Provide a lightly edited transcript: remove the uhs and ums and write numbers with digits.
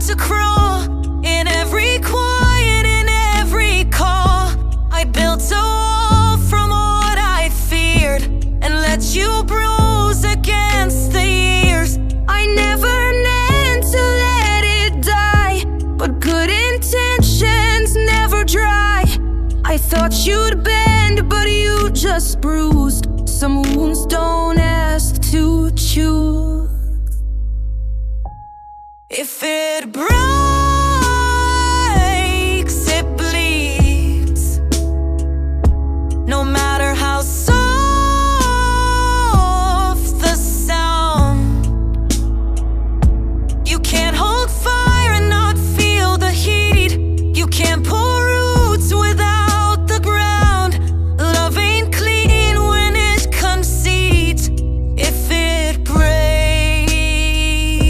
to crawl. In every quiet, in every call, I built a wall from what I feared and let you bruise against the years. I never meant to let it die, but good intentions never dry. I thought you'd bend, but you just bruised. Some wounds don't ask to choose. If it broke